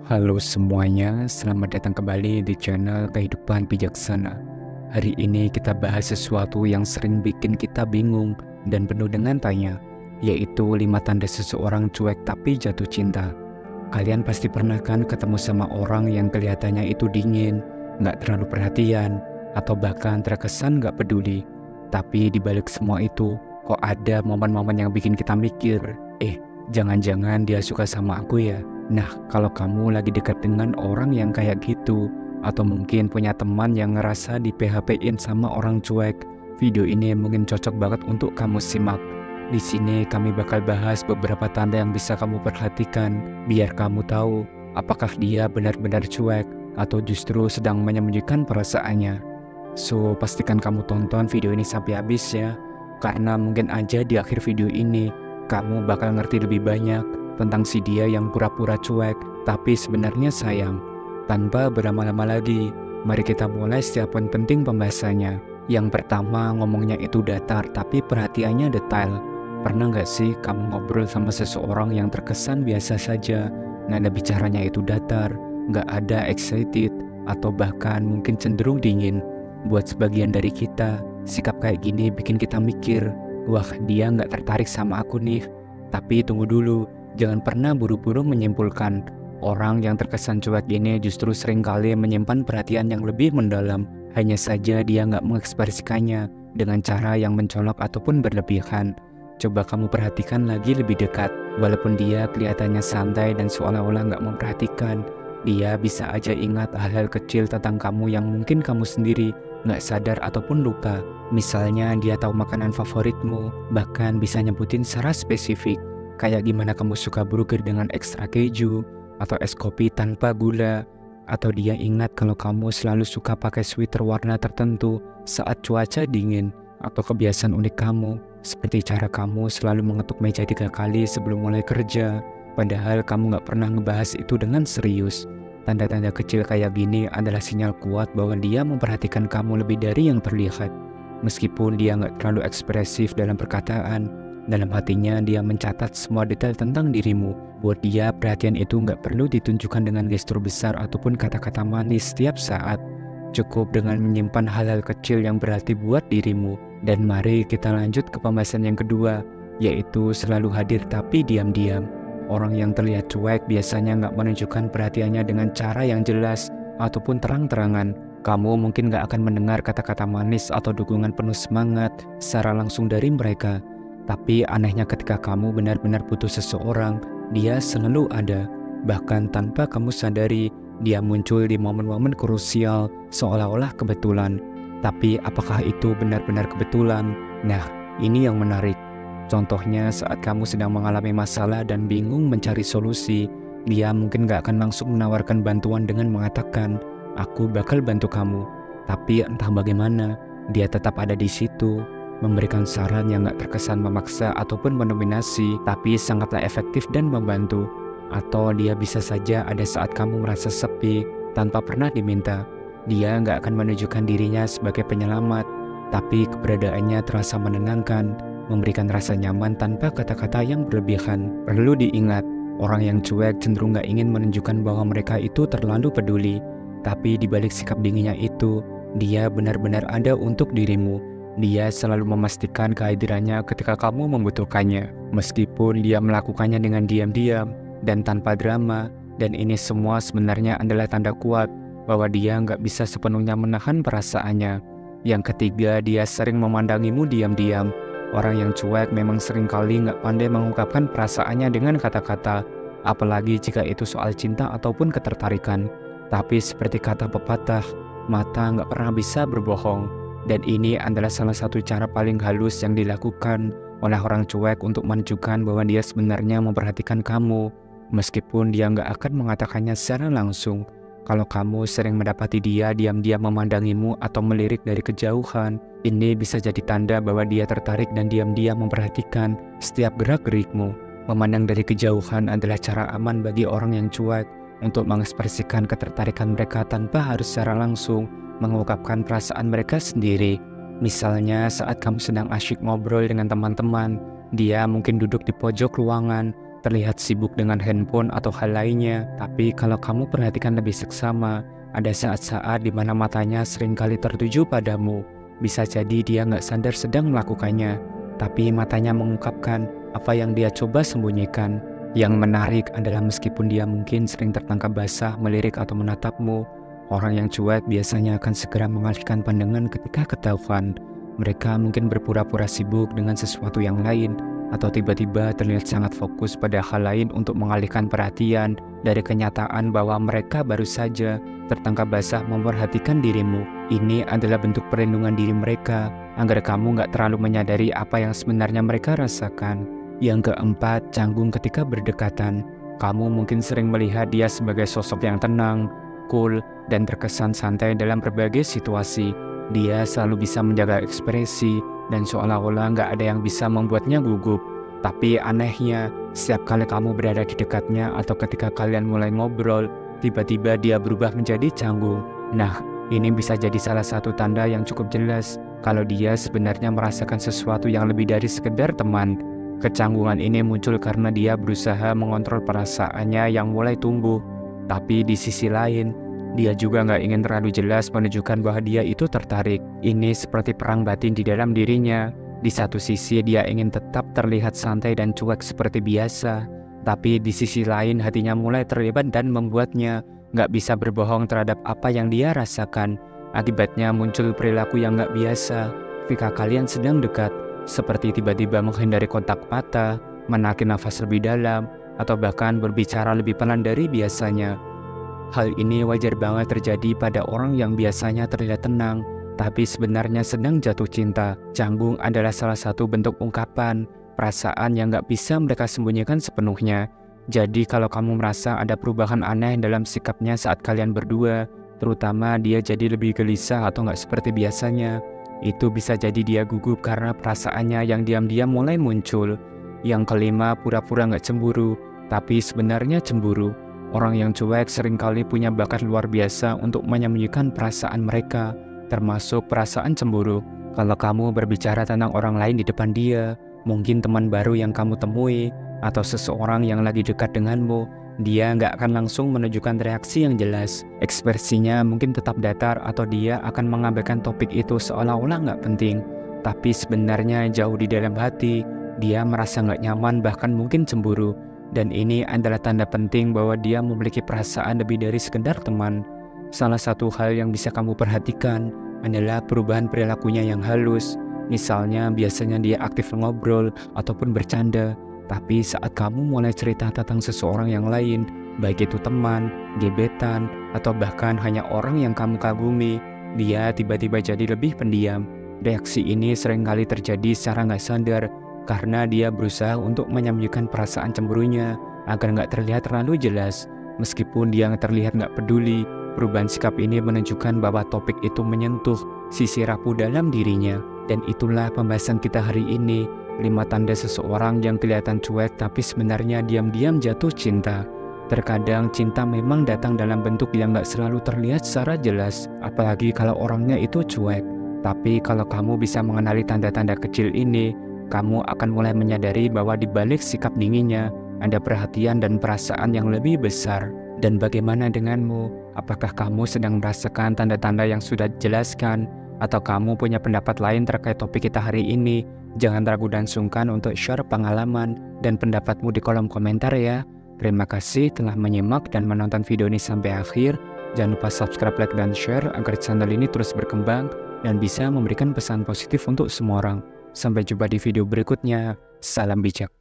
Halo semuanya, selamat datang kembali di channel Kehidupan Bijaksana. Hari ini kita bahas sesuatu yang sering bikin kita bingung dan penuh dengan tanya, yaitu 5 tanda seseorang cuek tapi jatuh cinta. Kalian pasti pernah kan ketemu sama orang yang kelihatannya itu dingin, nggak terlalu perhatian, atau bahkan terkesan nggak peduli. Tapi di balik semua itu, kok ada momen-momen yang bikin kita mikir, jangan-jangan dia suka sama aku ya? Nah, kalau kamu lagi dekat dengan orang yang kayak gitu, atau mungkin punya teman yang ngerasa di PHP-in sama orang cuek, video ini mungkin cocok banget untuk kamu simak. Di sini kami bakal bahas beberapa tanda yang bisa kamu perhatikan, biar kamu tahu apakah dia benar-benar cuek atau justru sedang menyembunyikan perasaannya. So, pastikan kamu tonton video ini sampai habis ya, karena mungkin aja di akhir video ini kamu bakal ngerti lebih banyak tentang si dia yang pura-pura cuek tapi sebenarnya sayang. Tanpa berlama-lama lagi, mari kita mulai setiap poin penting pembahasannya. Yang pertama, ngomongnya itu datar tapi perhatiannya detail. Pernah nggak sih kamu ngobrol sama seseorang yang terkesan biasa saja, nada bicaranya itu datar, nggak ada excited, atau bahkan mungkin cenderung dingin? Buat sebagian dari kita, sikap kayak gini bikin kita mikir, wah dia nggak tertarik sama aku nih. Tapi tunggu dulu, jangan pernah buru-buru menyimpulkan. Orang yang terkesan cuek ini justru seringkali menyimpan perhatian yang lebih mendalam. Hanya saja dia nggak mengekspresikannya dengan cara yang mencolok ataupun berlebihan. Coba kamu perhatikan lagi lebih dekat. Walaupun dia kelihatannya santai dan seolah-olah nggak memperhatikan, dia bisa aja ingat hal-hal kecil tentang kamu yang mungkin kamu sendiri nggak sadar ataupun lupa. Misalnya dia tahu makanan favoritmu, bahkan bisa nyebutin secara spesifik. Kayak gimana kamu suka burger dengan ekstra keju, atau es kopi tanpa gula, atau dia ingat kalau kamu selalu suka pakai sweater warna tertentu saat cuaca dingin, atau kebiasaan unik kamu, seperti cara kamu selalu mengetuk meja 3 kali sebelum mulai kerja, padahal kamu nggak pernah ngebahas itu dengan serius. Tanda-tanda kecil kayak gini adalah sinyal kuat bahwa dia memperhatikan kamu lebih dari yang terlihat. Meskipun dia nggak terlalu ekspresif dalam perkataan, dalam hatinya dia mencatat semua detail tentang dirimu. Buat dia, perhatian itu nggak perlu ditunjukkan dengan gestur besar ataupun kata-kata manis setiap saat. Cukup dengan menyimpan hal-hal kecil yang berarti buat dirimu. Dan mari kita lanjut ke pembahasan yang kedua, yaitu selalu hadir tapi diam-diam. Orang yang terlihat cuek biasanya nggak menunjukkan perhatiannya dengan cara yang jelas ataupun terang-terangan. Kamu mungkin gak akan mendengar kata-kata manis atau dukungan penuh semangat secara langsung dari mereka. Tapi anehnya ketika kamu benar-benar butuh seseorang, dia selalu ada. Bahkan tanpa kamu sadari, dia muncul di momen-momen krusial seolah-olah kebetulan. Tapi apakah itu benar-benar kebetulan? Nah, ini yang menarik. Contohnya saat kamu sedang mengalami masalah dan bingung mencari solusi, dia mungkin gak akan langsung menawarkan bantuan dengan mengatakan, "Aku bakal bantu kamu." Tapi entah bagaimana, dia tetap ada di situ, memberikan saran yang gak terkesan memaksa ataupun mendominasi, tapi sangatlah efektif dan membantu. Atau dia bisa saja ada saat kamu merasa sepi tanpa pernah diminta. Dia gak akan menunjukkan dirinya sebagai penyelamat, tapi keberadaannya terasa menenangkan, memberikan rasa nyaman tanpa kata-kata yang berlebihan. Perlu diingat, orang yang cuek cenderung gak ingin menunjukkan bahwa mereka itu terlalu peduli. Tapi di balik sikap dinginnya itu, dia benar-benar ada untuk dirimu. Dia selalu memastikan kehadirannya ketika kamu membutuhkannya. Meskipun dia melakukannya dengan diam-diam dan tanpa drama. Dan ini semua sebenarnya adalah tanda kuat bahwa dia nggak bisa sepenuhnya menahan perasaannya. Yang ketiga, dia sering memandangimu diam-diam. Orang yang cuek memang seringkali nggak pandai mengungkapkan perasaannya dengan kata-kata, apalagi jika itu soal cinta ataupun ketertarikan. Tapi seperti kata pepatah, mata nggak pernah bisa berbohong. Dan ini adalah salah satu cara paling halus yang dilakukan oleh orang cuek untuk menunjukkan bahwa dia sebenarnya memperhatikan kamu. Meskipun dia nggak akan mengatakannya secara langsung. Kalau kamu sering mendapati dia diam-diam memandangimu atau melirik dari kejauhan, ini bisa jadi tanda bahwa dia tertarik dan diam-diam memperhatikan setiap gerak-gerikmu. Memandang dari kejauhan adalah cara aman bagi orang yang cuek untuk mengekspresikan ketertarikan mereka tanpa harus secara langsung mengungkapkan perasaan mereka sendiri. Misalnya saat kamu sedang asyik ngobrol dengan teman-teman, dia mungkin duduk di pojok ruangan terlihat sibuk dengan handphone atau hal lainnya. Tapi kalau kamu perhatikan lebih seksama, ada saat-saat di mana matanya seringkali tertuju padamu. Bisa jadi dia nggak sadar sedang melakukannya, tapi matanya mengungkapkan apa yang dia coba sembunyikan. Yang menarik adalah meskipun dia mungkin sering tertangkap basah melirik atau menatapmu, orang yang cuek biasanya akan segera mengalihkan pandangan ketika ketahuan. Mereka mungkin berpura-pura sibuk dengan sesuatu yang lain, atau tiba-tiba terlihat sangat fokus pada hal lain untuk mengalihkan perhatian dari kenyataan bahwa mereka baru saja tertangkap basah memperhatikan dirimu. Ini adalah bentuk perlindungan diri mereka, agar kamu nggak terlalu menyadari apa yang sebenarnya mereka rasakan. Yang keempat, canggung ketika berdekatan. Kamu mungkin sering melihat dia sebagai sosok yang tenang, cool, dan terkesan santai dalam berbagai situasi. Dia selalu bisa menjaga ekspresi, dan seolah-olah nggak ada yang bisa membuatnya gugup. Tapi anehnya, setiap kali kamu berada di dekatnya atau ketika kalian mulai ngobrol, tiba-tiba dia berubah menjadi canggung. Nah, ini bisa jadi salah satu tanda yang cukup jelas kalau dia sebenarnya merasakan sesuatu yang lebih dari sekedar teman. Kecanggungan ini muncul karena dia berusaha mengontrol perasaannya yang mulai tumbuh. Tapi di sisi lain, dia juga nggak ingin terlalu jelas menunjukkan bahwa dia itu tertarik. Ini seperti perang batin di dalam dirinya. Di satu sisi dia ingin tetap terlihat santai dan cuek seperti biasa, tapi di sisi lain hatinya mulai terlibat dan membuatnya nggak bisa berbohong terhadap apa yang dia rasakan. Akibatnya muncul perilaku yang nggak biasa ketika kalian sedang dekat, seperti tiba-tiba menghindari kontak mata, menarik nafas lebih dalam, atau bahkan berbicara lebih pelan dari biasanya. Hal ini wajar banget terjadi pada orang yang biasanya terlihat tenang, tapi sebenarnya sedang jatuh cinta. Canggung adalah salah satu bentuk ungkapan perasaan yang nggak bisa mereka sembunyikan sepenuhnya. Jadi kalau kamu merasa ada perubahan aneh dalam sikapnya saat kalian berdua, terutama dia jadi lebih gelisah atau nggak seperti biasanya, itu bisa jadi dia gugup karena perasaannya yang diam-diam mulai muncul. Yang kelima, pura-pura nggak cemburu, tapi sebenarnya cemburu. Orang yang cuek seringkali punya bakat luar biasa untuk menyembunyikan perasaan mereka, termasuk perasaan cemburu. Kalau kamu berbicara tentang orang lain di depan dia, mungkin teman baru yang kamu temui, atau seseorang yang lagi dekat denganmu, dia nggak akan langsung menunjukkan reaksi yang jelas. Ekspresinya mungkin tetap datar atau dia akan mengabaikan topik itu seolah-olah nggak penting. Tapi sebenarnya jauh di dalam hati, dia merasa nggak nyaman bahkan mungkin cemburu. Dan ini adalah tanda penting bahwa dia memiliki perasaan lebih dari sekedar teman. Salah satu hal yang bisa kamu perhatikan adalah perubahan perilakunya yang halus. Misalnya biasanya dia aktif ngobrol ataupun bercanda, tapi saat kamu mulai cerita tentang seseorang yang lain, baik itu teman, gebetan, atau bahkan hanya orang yang kamu kagumi, dia tiba-tiba jadi lebih pendiam. Reaksi ini seringkali terjadi secara nggak sadar karena dia berusaha untuk menyembunyikan perasaan cemburunya agar nggak terlihat terlalu jelas. Meskipun dia terlihat nggak peduli, perubahan sikap ini menunjukkan bahwa topik itu menyentuh sisi rapuh dalam dirinya. Dan itulah pembahasan kita hari ini, 5 tanda seseorang yang kelihatan cuek tapi sebenarnya diam-diam jatuh cinta. Terkadang cinta memang datang dalam bentuk yang gak selalu terlihat secara jelas, apalagi kalau orangnya itu cuek. Tapi kalau kamu bisa mengenali tanda-tanda kecil ini, kamu akan mulai menyadari bahwa di balik sikap dinginnya ada perhatian dan perasaan yang lebih besar. Dan bagaimana denganmu? Apakah kamu sedang merasakan tanda-tanda yang sudah dijelaskan? Atau kamu punya pendapat lain terkait topik kita hari ini? Jangan ragu dan sungkan untuk share pengalaman dan pendapatmu di kolom komentar ya. Terima kasih telah menyimak dan menonton video ini sampai akhir. Jangan lupa subscribe, like, dan share agar channel ini terus berkembang dan bisa memberikan pesan positif untuk semua orang. Sampai jumpa di video berikutnya. Salam bijak.